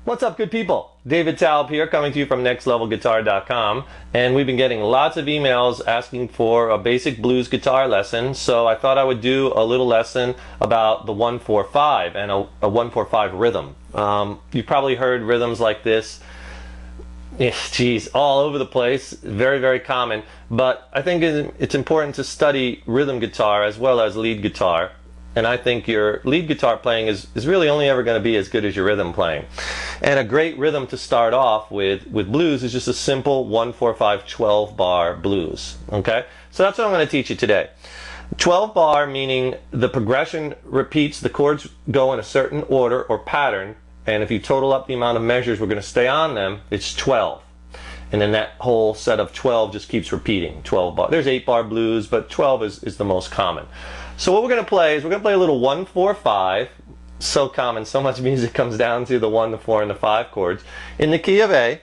What's up, good people? David Taub here, coming to you from nextlevelguitar.com, and we've been getting lots of emails asking for a basic blues guitar lesson, so I thought I would do a little lesson about the 1-4-5 and a 1-4-5 rhythm. You've probably heard rhythms like this, all over the place, very, very common, but I think it's important to study rhythm guitar as well as lead guitar. And I think your lead guitar playing is really only ever going to be as good as your rhythm playing. And a great rhythm to start off with blues is just a simple 1-4-5 12 bar blues. Okay? So that's what I'm going to teach you today. 12 bar meaning the progression repeats, the chords go in a certain order or pattern, and if you total up the amount of measures we're going to stay on them, it's 12. And then that whole set of 12 just keeps repeating, 12 bar. There's 8 bar blues, but 12 is the most common. So what we're going to play is we're going to play a little 1-4-5. So common, so much music comes down to the 1, the 4, and the 5 chords. In the key of A,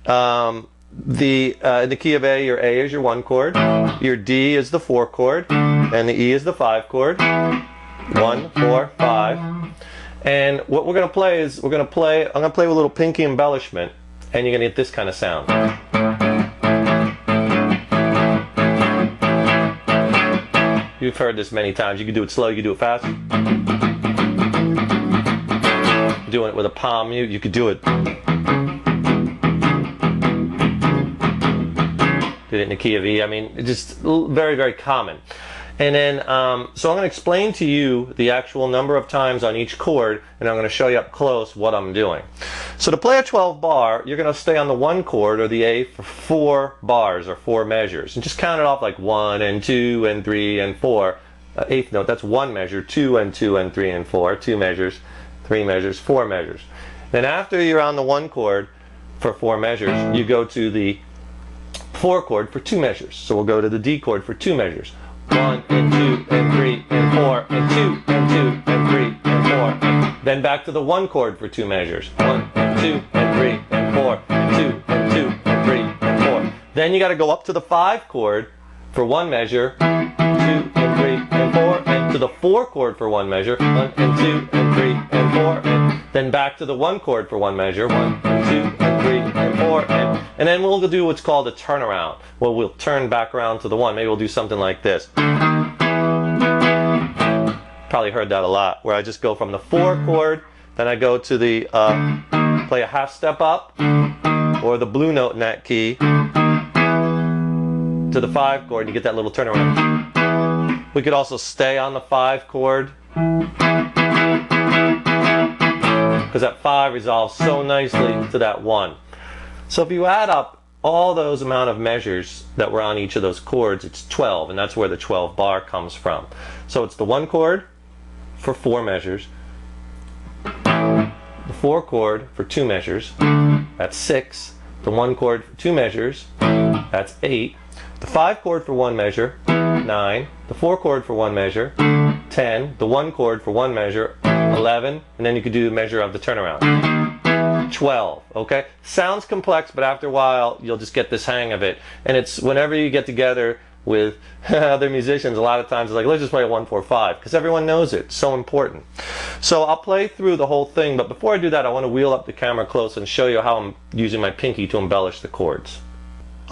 in the key of A, your A is your 1 chord, your D is the 4 chord, and the E is the 5 chord. 1, 4, 5. And what we're going to play is I'm going to play with a little pinky embellishment, and you're going to get this kind of sound. You've heard this many times. You can do it slow, you can do it fast. Doing it with a palm mute, you could do it. Did it in the key of E. I mean, it's just very, very common. And then, so I'm going to explain to you the actual number of times on each chord, and I'm going to show you up close what I'm doing. So to play a 12 bar, you're going to stay on the 1 chord or the A for 4 bars or 4 measures. And just count it off like 1 and 2 and 3 and 4. 8th note, that's 1 measure, 2 and 2 and 3 and 4. 2 measures, 3 measures, 4 measures. Then after you're on the 1 chord for 4 measures, you go to the 4 chord for 2 measures. So we'll go to the D chord for 2 measures. 1 and 2 and 3 and 4 and 2 and 2 and 3 and 4. Then back to the 1 chord for 2 measures. 1 and 2 and 3 and 4 and 2 and 2 and 3 and 4. Then you got to go up to the 5 chord for 1 measure, 2 and 3 and 4, and to the 4 chord for 1 measure, 1 and 2 and 3 and 4, and then back to the 1 chord for 1 measure, 1 and 2 and 3 and 4, and then we'll do what's called a turnaround. Well, we'll turn back around to the 1. Maybe we'll do something like this. Probably heard that a lot, where I just go from the 4 chord, then I go to the, play a half step up, or the blue note in that key, to the 5 chord, and you get that little turnaround. We could also stay on the 5 chord, because that 5 resolves so nicely to that 1. So if you add up all those amount of measures that were on each of those chords, it's 12, and that's where the 12 bar comes from. So it's the 1 chord for 4 measures, the 4 chord for 2 measures, that's 6, the 1 chord for 2 measures, that's 8, the 5 chord for 1 measure, 9, the 4 chord for 1 measure, 10, the 1 chord for 1 measure, 11, and then you could do the measure of the turnaround. 12, okay? Sounds complex, but after a while you'll just get this hang of it. And it's whenever you get together with other musicians, a lot of times it's like, let's just play a 1-4-5, because everyone knows it. It's so important. So I'll play through the whole thing, but before I do that, I want to wheel up the camera close and show you how I'm using my pinky to embellish the chords.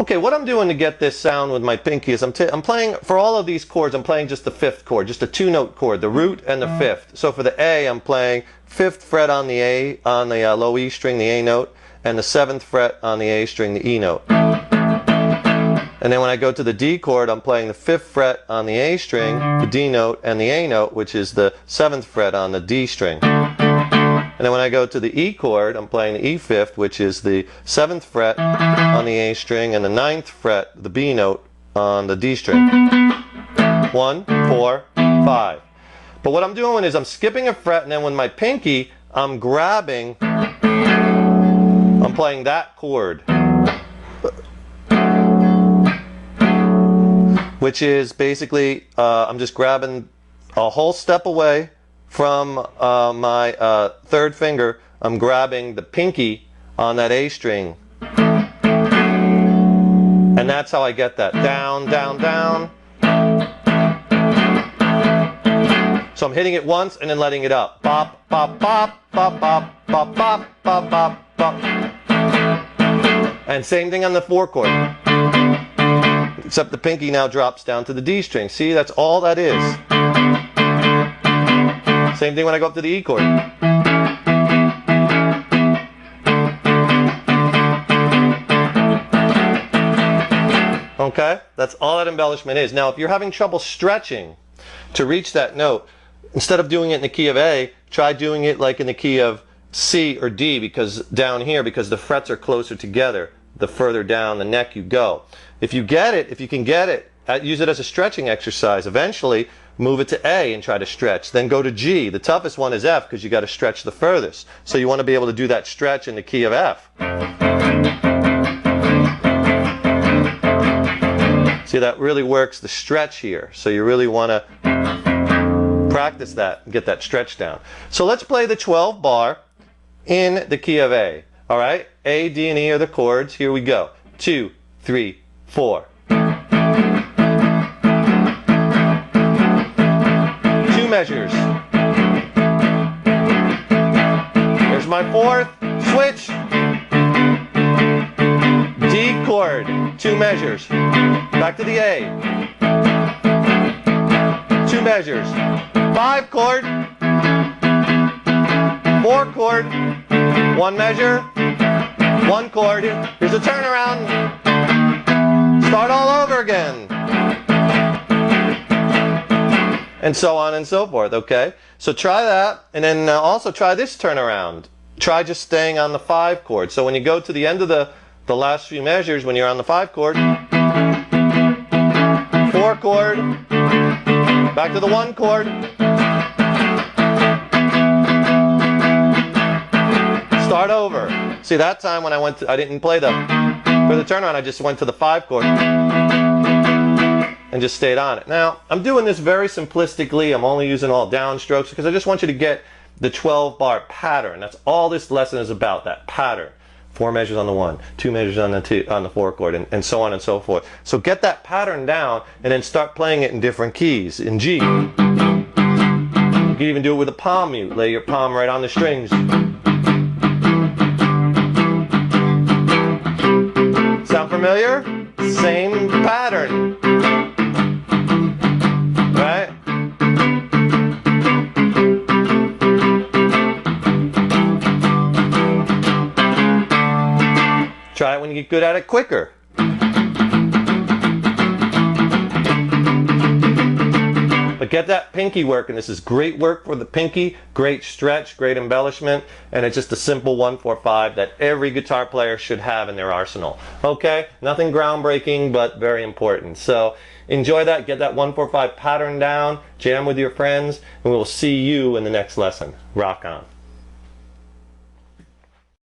Okay, what I'm doing to get this sound with my pinky is I'm playing, for all of these chords, I'm playing just the 5th chord, just a 2-note chord, the root and the 5th. So for the A, I'm playing 5th fret on the A, on the low E string, the A note, and the 7th fret on the A string, the E note. And then when I go to the D chord, I'm playing the 5th fret on the A string, the D note, and the A note, which is the 7th fret on the D string. And then when I go to the E chord, I'm playing the E 5th, which is the 7th fret on the A string, and the 9th fret, the B note, on the D string. 1, 4, 5. But what I'm doing is I'm skipping a fret, and then with my pinky, I'm grabbing, I'm playing that chord, which is basically, I'm just grabbing a whole step away from my 3rd finger. I'm grabbing the pinky on that A string, and that's how I get that down, down, down. So I'm hitting it once and then letting it up. Bop, bop, bop, bop, bop, bop, bop, bop, bop, bop. And same thing on the 4 chord. Except the pinky now drops down to the D string. See, that's all that is. Same thing when I go up to the E chord. Okay, that's all that embellishment is. Now, if you're having trouble stretching to reach that note, instead of doing it in the key of A, try doing it like in the key of C or D, because down here, because the frets are closer together, the further down the neck you go. If you get it, if you can get it, use it as a stretching exercise. Eventually, move it to A and try to stretch. Then go to G. The toughest one is F because you got to stretch the furthest. So you want to be able to do that stretch in the key of F. See, that really works the stretch here. So you really want to practice that and get that stretch down. So let's play the 12 bar in the key of A. All right? A, D, and E are the chords. Here we go. 2, 3, 4. 2 measures. Here's my 4th. Switch. D chord. 2 measures. Back to the A. 2 measures. 5 chord. 4 chord. 1 measure. 1 chord. Here's a turnaround. Start all over again. And so on and so forth, okay? So try that, and then also try this turnaround. Try just staying on the 5 chord. So when you go to the end of the last few measures, when you're on the 5 chord, 4 chord, back to the 1 chord, start over. See, that time when I didn't play for the turnaround, I just went to the 5 chord and just stayed on it. Now, I'm doing this very simplistically. I'm only using all downstrokes because I just want you to get the 12 bar pattern. That's all this lesson is about, that pattern. 4 measures on the 1, 2 measures on the 4 chord, and so on and so forth. So get that pattern down and then start playing it in different keys. In G. You can even do it with a palm mute. Lay your palm right on the strings. Sound familiar? Same pattern. Right? Try it when you get good at it quicker. But get that pinky working. This is great work for the pinky, great stretch, great embellishment, and it's just a simple 1-4-5 that every guitar player should have in their arsenal. Okay? Nothing groundbreaking, but very important. So enjoy that, get that 1-4-5 pattern down, jam with your friends, and we will see you in the next lesson. Rock on.